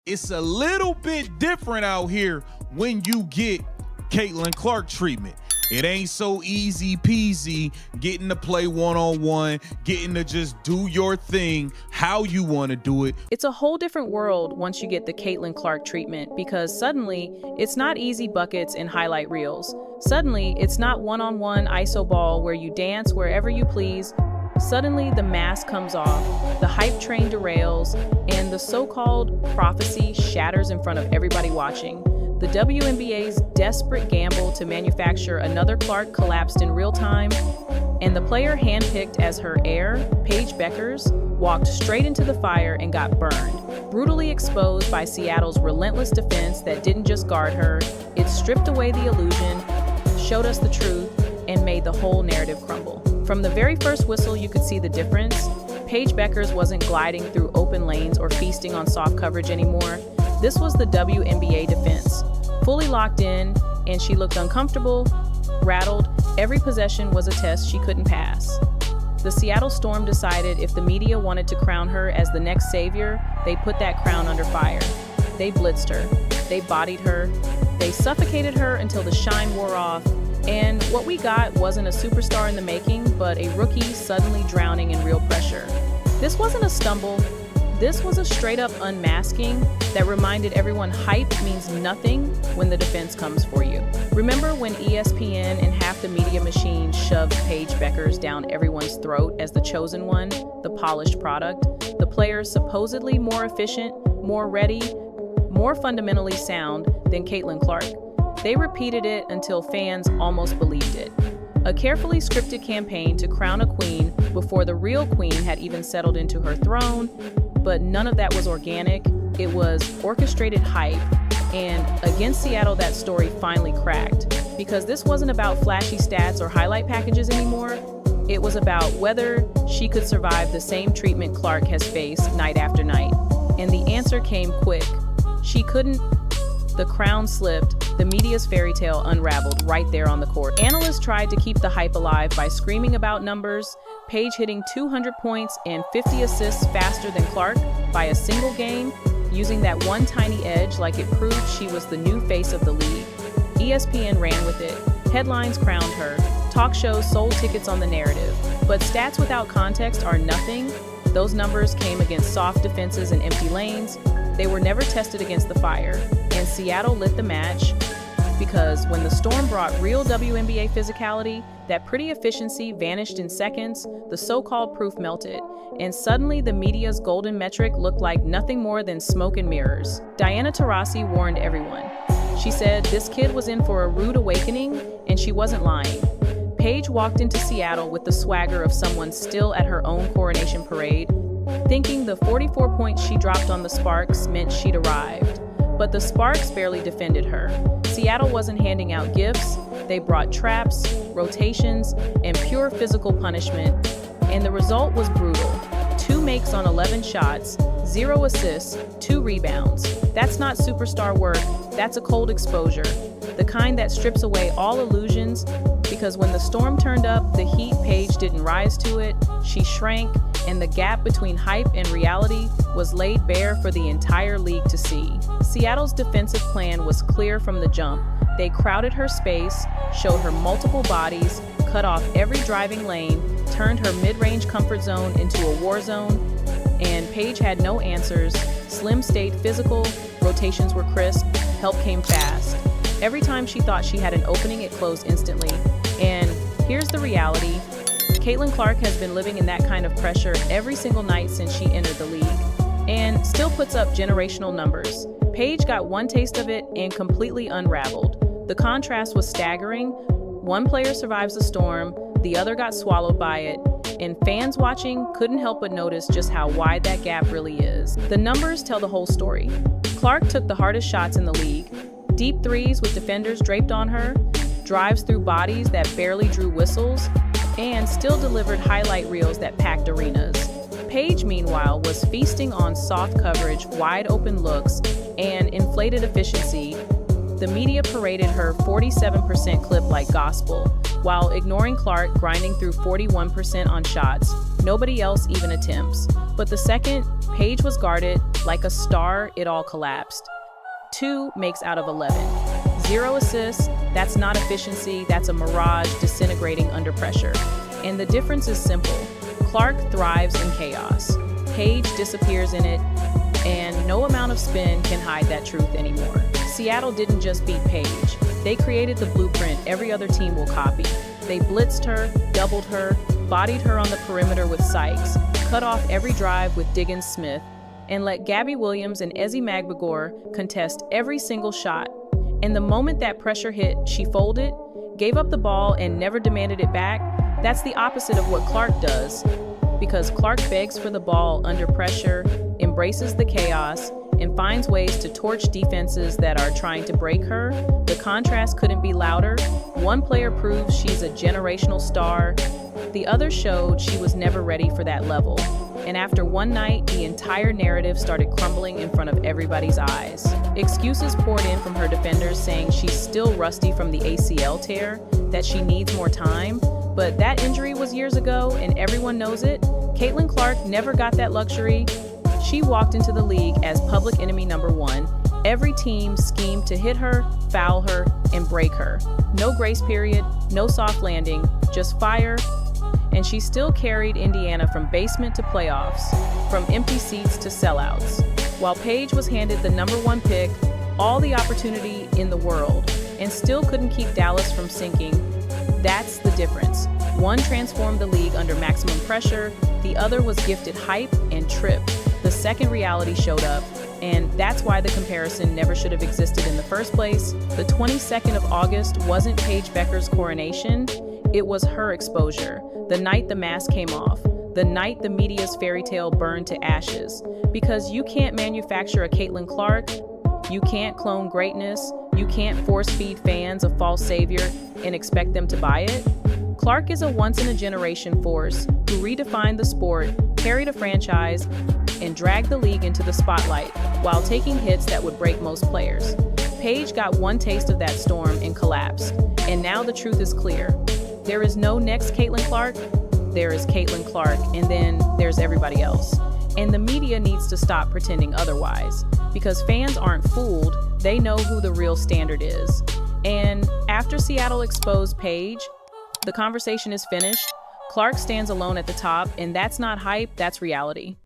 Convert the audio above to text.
It's a little bit different out here when you get Caitlin Clark treatment. It ain't so easy peasy getting to play one-on-one, getting to just do your thing how you want to do it. It's a whole different world once you get the Caitlin Clark treatment, because suddenly it's not easy buckets and highlight reels. Suddenly it's not one-on-one iso ball where you dance wherever you please. Suddenly the mask comes off, the hype train derails, and the so-called prophecy shatters in front of everybody watching. The WNBA's desperate gamble to manufacture another Clark collapsed in real time, and the player handpicked as her heir, Paige Beckers, walked straight into the fire and got burned. Brutally exposed by Seattle's relentless defense that didn't just guard her, it stripped away the illusion, showed us the truth, and made the whole narrative crumble. From the very first whistle, you could see the difference. Paige Beckers wasn't gliding through open lanes or feasting on soft coverage anymore. This was the WNBA defense, fully locked in, and she looked uncomfortable, rattled. Every possession was a test she couldn't pass. The Seattle Storm decided if the media wanted to crown her as the next savior, they put that crown under fire. They blitzed her, they bodied her, they suffocated her until the shine wore off. And what we got wasn't a superstar in the making, but a rookie suddenly drowning in real pressure. This wasn't a stumble. This was a straight-up unmasking that reminded everyone hype means nothing when the defense comes for you. Remember when ESPN and half the media machine shoved Paige Beckers down everyone's throat as the chosen one, the polished product, the player supposedly more efficient, more ready, more fundamentally sound than Caitlin Clark? They repeated it until fans almost believed it. A carefully scripted campaign to crown a queen before the real queen had even settled into her throne, but none of that was organic. It was orchestrated hype, and against Seattle, that story finally cracked, because this wasn't about flashy stats or highlight packages anymore. It was about whether she could survive the same treatment Clark has faced night after night. And the answer came quick. She couldn't. The crown slipped, the media's fairy tale unraveled right there on the court. Analysts tried to keep the hype alive by screaming about numbers, Paige hitting 200 points and 50 assists faster than Clark by a single game, using that one tiny edge like it proved she was the new face of the league. ESPN ran with it. Headlines crowned her. Talk shows sold tickets on the narrative. But stats without context are nothing. Those numbers came against soft defenses and empty lanes. They were never tested against the fire. And Seattle lit the match, because when the Storm brought real WNBA physicality, that pretty efficiency vanished in seconds, the so-called proof melted, and suddenly the media's golden metric looked like nothing more than smoke and mirrors. Diana Taurasi warned everyone. She said this kid was in for a rude awakening, and she wasn't lying. Paige walked into Seattle with the swagger of someone still at her own coronation parade, thinking the 44 points she dropped on the Sparks meant she'd arrived. But the Sparks barely defended her. Seattle wasn't handing out gifts. They brought traps, rotations, and pure physical punishment. And the result was brutal. 2 makes on 11 shots, 0 assists, 2 rebounds. That's not superstar work. That's a cold exposure. The kind that strips away all illusions, because when the Storm turned up, the heat Paige didn't rise to it. She shrank, and the gap between hype and reality was laid bare for the entire league to see. Seattle's defensive plan was clear from the jump. They crowded her space, showed her multiple bodies, cut off every driving lane, turned her mid-range comfort zone into a war zone, and Paige had no answers. Slim stayed physical, rotations were crisp, help came fast. Every time she thought she had an opening, it closed instantly. And here's the reality. Caitlin Clark has been living in that kind of pressure every single night since she entered the league, and still puts up generational numbers. Paige got one taste of it and completely unraveled. The contrast was staggering. One player survives the storm, the other got swallowed by it, and fans watching couldn't help but notice just how wide that gap really is. The numbers tell the whole story. Clark took the hardest shots in the league, deep threes with defenders draped on her, drives through bodies that barely drew whistles, and still delivered highlight reels that packed arenas. Paige, meanwhile, was feasting on soft coverage, wide open looks, and inflated efficiency. The media paraded her 47% clip like gospel, while ignoring Clark grinding through 41% on shots, Nobody else even attempts. But the second Paige was guarded like a star, it all collapsed. 2 makes out of 11. 0 assists, that's not efficiency, that's a mirage disintegrating under pressure. And the difference is simple. Clark thrives in chaos. Paige disappears in it, and no amount of spin can hide that truth anymore. Seattle didn't just beat Paige. They created the blueprint every other team will copy. They blitzed her, doubled her, bodied her on the perimeter with Sykes, cut off every drive with Diggins Smith, and let Gabby Williams and Ezi Magbegor contest every single shot. And the moment that pressure hit, she folded, gave up the ball, and never demanded it back. That's the opposite of what Clark does, because Clark begs for the ball under pressure, embraces the chaos, and finds ways to torch defenses that are trying to break her. The contrast couldn't be louder. One player proves she's a generational star. The other showed she was never ready for that level. And after one night, the entire narrative started crumbling in front of everybody's eyes. Excuses poured in from her defenders saying she's still rusty from the ACL tear, that she needs more time. But that injury was years ago, and everyone knows it. Caitlin Clark never got that luxury. She walked into the league as public enemy number 1. Every team schemed to hit her, foul her, and break her. No grace period, no soft landing, just fire. And she still carried Indiana from basement to playoffs, from empty seats to sellouts. While Paige was handed the number 1 pick, all the opportunity in the world, and still couldn't keep Dallas from sinking. That's the difference. One transformed the league under maximum pressure, the other was gifted hype and tripped. The second reality showed up, and that's why the comparison never should have existed in the first place. The 22nd of August wasn't Paige Beckers' coronation, it was her exposure. The night the mask came off, the night the media's fairy tale burned to ashes. Because you can't manufacture a Caitlin Clark, you can't clone greatness, you can't force-feed fans a false savior and expect them to buy it. Clark is a once-in-a-generation force who redefined the sport, carried a franchise, and dragged the league into the spotlight while taking hits that would break most players. Paige got one taste of that storm and collapsed, and now the truth is clear. There is no next Caitlin Clark, there is Caitlin Clark, and then there's everybody else. And the media needs to stop pretending otherwise, because fans aren't fooled, they know who the real standard is. And after Seattle exposed Paige, the conversation is finished. Clark stands alone at the top, and that's not hype, that's reality.